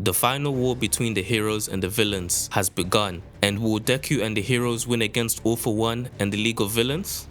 The final war between the heroes and the villains has begun, and will Deku and the heroes win against All For One and the League of Villains?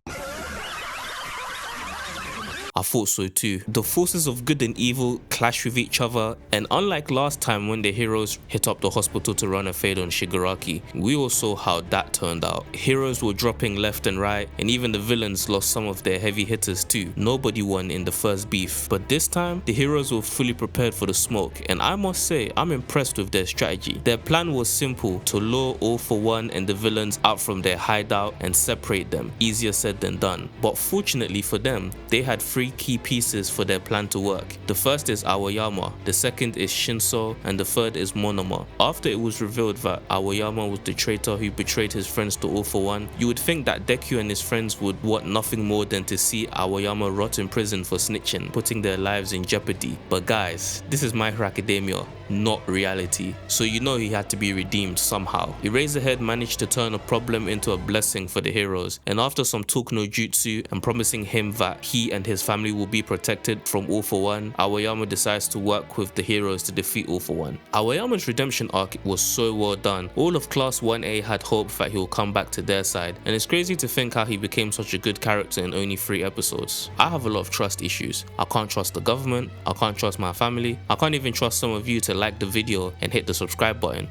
I thought so too. The forces of good and evil clash with each other, and unlike last time when the heroes hit up the hospital to run a fade on Shigaraki, we all saw how that turned out. Heroes were dropping left and right, and even the villains lost some of their heavy hitters too. Nobody won in the first beef, but this time the heroes were fully prepared for the smoke, and I must say I'm impressed with their strategy. Their plan was simple: to lure All For One and the villains out from their hideout and separate them. Easier said than done, but fortunately for them, they had three key pieces for their plan to work. The first is Aoyama, the second is Shinso, and the third is Monoma. After it was revealed that Aoyama was the traitor who betrayed his friends to All For One, you would think that Deku and his friends would want nothing more than to see Aoyama rot in prison for snitching, putting their lives in jeopardy. But guys, this is My Hero Academia, not reality, so you know he had to be redeemed somehow. Eraserhead managed to turn a problem into a blessing for the heroes, and after some talk no jutsu and promising him that he and his family will be protected from All For One, Aoyama decides to work with the heroes to defeat All For One. Aoyama's redemption arc was so well done. All of Class 1A had hope that he will come back to their side, and it's crazy to think how he became such a good character in only 3 episodes. I have a lot of trust issues. I can't trust the government, I can't trust my family, I can't even trust some of you to like the video and hit the subscribe button.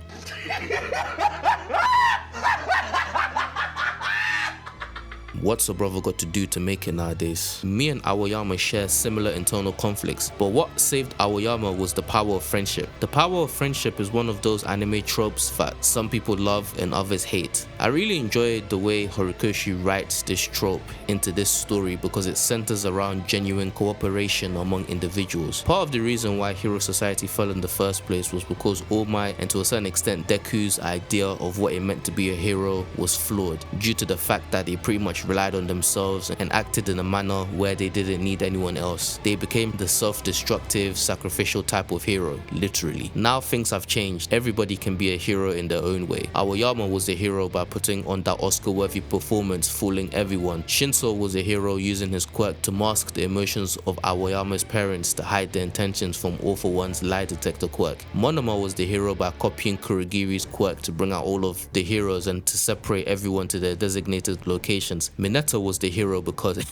What's a brother got to do to make it nowadays? Me and Aoyama share similar internal conflicts, but what saved Aoyama was the power of friendship. The power of friendship is one of those anime tropes that some people love and others hate. I really enjoyed the way Horikoshi writes this trope into this story because it centers around genuine cooperation among individuals. Part of the reason why Hero Society fell in the first place was because All Might, and to a certain extent Deku's idea of what it meant to be a hero, was flawed due to the fact that they pretty much relied on themselves and acted in a manner where they didn't need anyone else. They became the self-destructive, sacrificial type of hero, literally. Now things have changed. Everybody can be a hero in their own way. Aoyama was a hero by putting on that Oscar-worthy performance, fooling everyone. Shinso was a hero using his quirk to mask the emotions of Aoyama's parents to hide their intentions from All For One's lie detector quirk. Monoma was the hero by copying Kurogiri's quirk to bring out all of the heroes and to separate everyone to their designated locations. Mineta was the hero because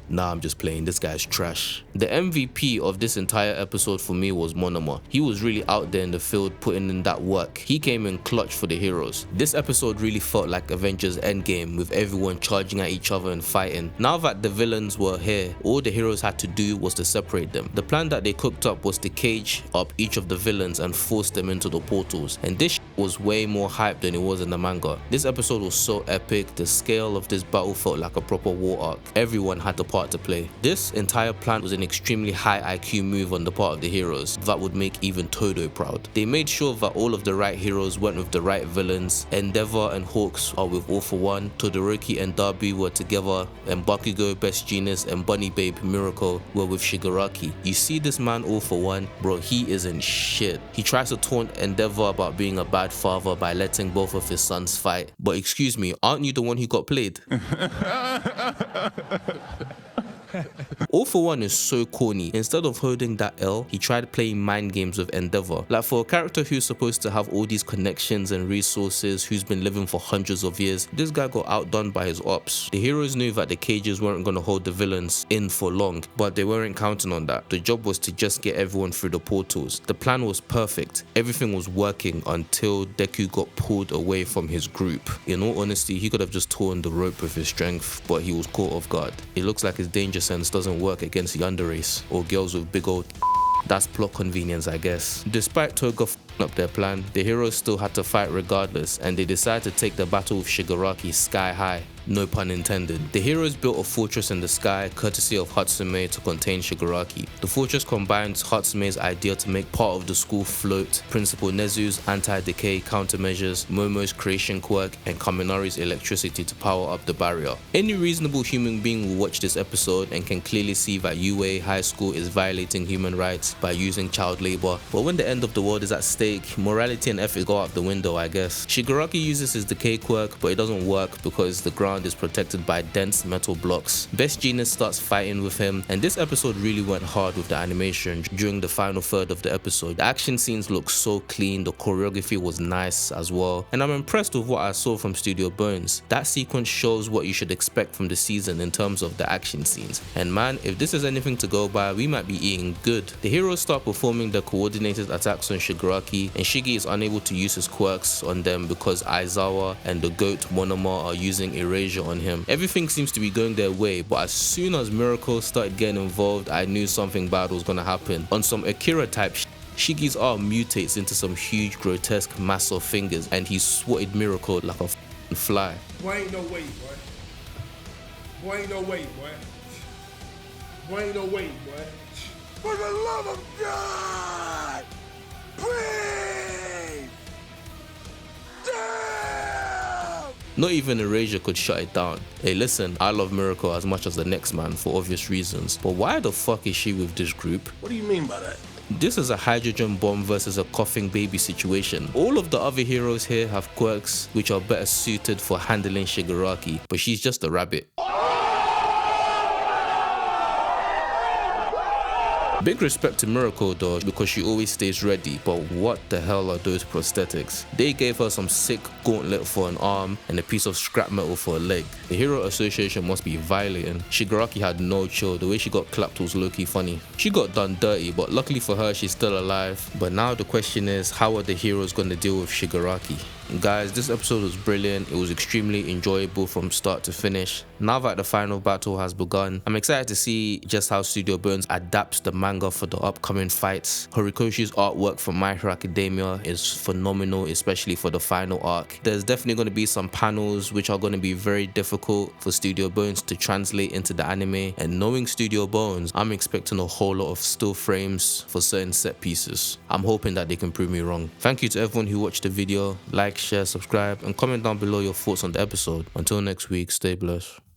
nah, I'm just playing, this guy's trash. The MVP of this entire episode for me was Monoma. He was really out there in the field putting in that work. He came in clutch for the heroes. This episode really felt like Avengers Endgame, with everyone charging at each other and fighting. Now that the villains were here, all the heroes had to do was to separate them. The plan that they cooked up was to cage up each of the villains and force them into the portals, and this was way more hype than it was in the manga. This episode was so epic. The scale of this battle felt like a proper war arc. Everyone had a part to play. This entire plan was an extremely high IQ move on the part of the heroes that would make even Todo proud. They made sure that all of the right heroes went with the right villains. Endeavor and Hawks are with All For One, Todoroki and Darby were together, and Bakugo, Best Genius, and Bunny Babe Miracle were with Shigaraki. You see this man All For One, bro, he isn't shit. He tries to taunt Endeavor about being a bad father by letting both of his sons fight. But excuse me, aren't you the one who got played? All For One is so corny. Instead of holding that L, he tried playing mind games with Endeavor. Like, for a character who's supposed to have all these connections and resources, who's been living for hundreds of years, this guy got outdone by his ops. The heroes knew that the cages weren't going to hold the villains in for long, but they weren't counting on that. The job was to just get everyone through the portals. The plan was perfect. Everything was working until Deku got pulled away from his group. In all honesty, he could have just torn the rope with his strength, but he was caught off guard. It looks like his danger sense doesn't work against yandere or girls with big old. That's plot convenience, I guess. Despite Toga f***ing up their plan, the heroes still had to fight regardless, and they decided to take the battle with Shigaraki sky high. No pun intended. The heroes built a fortress in the sky courtesy of Hatsume to contain Shigaraki. The fortress combines Hatsume's idea to make part of the school float, Principal Nezu's anti-decay countermeasures, Momo's creation quirk, and Kaminari's electricity to power up the barrier. Any reasonable human being will watch this episode and can clearly see that UA High School is violating human rights by using child labor, but when the end of the world is at stake, sake, morality and ethics go out the window, I guess. Shigaraki uses his decay quirk, but it doesn't work because the ground is protected by dense metal blocks. Best Jeanist starts fighting with him, and this episode really went hard with the animation during the final third of the episode. The action scenes look so clean, the choreography was nice as well, and I'm impressed with what I saw from Studio Bones. That sequence shows what you should expect from the season in terms of the action scenes. And man, if this is anything to go by, we might be eating good. The heroes start performing their coordinated attacks on Shigaraki, and Shigi is unable to use his quirks on them because Aizawa and the goat Monoma are using erasure on him. Everything seems to be going their way, but as soon as Miracle started getting involved, I knew something bad was gonna happen. On some Akira type Shigi's arm mutates into some huge grotesque mass of fingers, and he swatted Miracle like a fly. Boy, ain't no way, boy. Boy, ain't no way, boy. Boy, ain't no way, boy. For the love of God! Please! Damn! Not even erasure could shut it down. Hey listen, I love Miracle as much as the next man for obvious reasons, but why the fuck is she with this group? What do you mean by that? This is a hydrogen bomb versus a coughing baby situation. All of the other heroes here have quirks which are better suited for handling Shigaraki, but she's just a rabbit. Big respect to Miracle though, because she always stays ready, but what the hell are those prosthetics? They gave her some sick gauntlet for an arm and a piece of scrap metal for a leg. The Hero Association must be violating. Shigaraki had no chill, the way she got clapped was low-key funny. She got done dirty, but luckily for her she's still alive. But now the question is, how are the heroes going to deal with Shigaraki? Guys, this episode was brilliant. It was extremely enjoyable from start to finish. Now that the final battle has begun, I'm excited to see just how Studio Bones adapts the manga for the upcoming fights. Horikoshi's artwork for My Hero Academia is phenomenal, especially for the final arc. There's definitely going to be some panels which are going to be very difficult for Studio Bones to translate into the anime, and knowing Studio Bones, I'm expecting a whole lot of still frames for certain set pieces. I'm hoping that they can prove me wrong. Thank you to everyone who watched the video. Like, share, subscribe, and comment down below your thoughts on the episode. Until next week, stay blessed.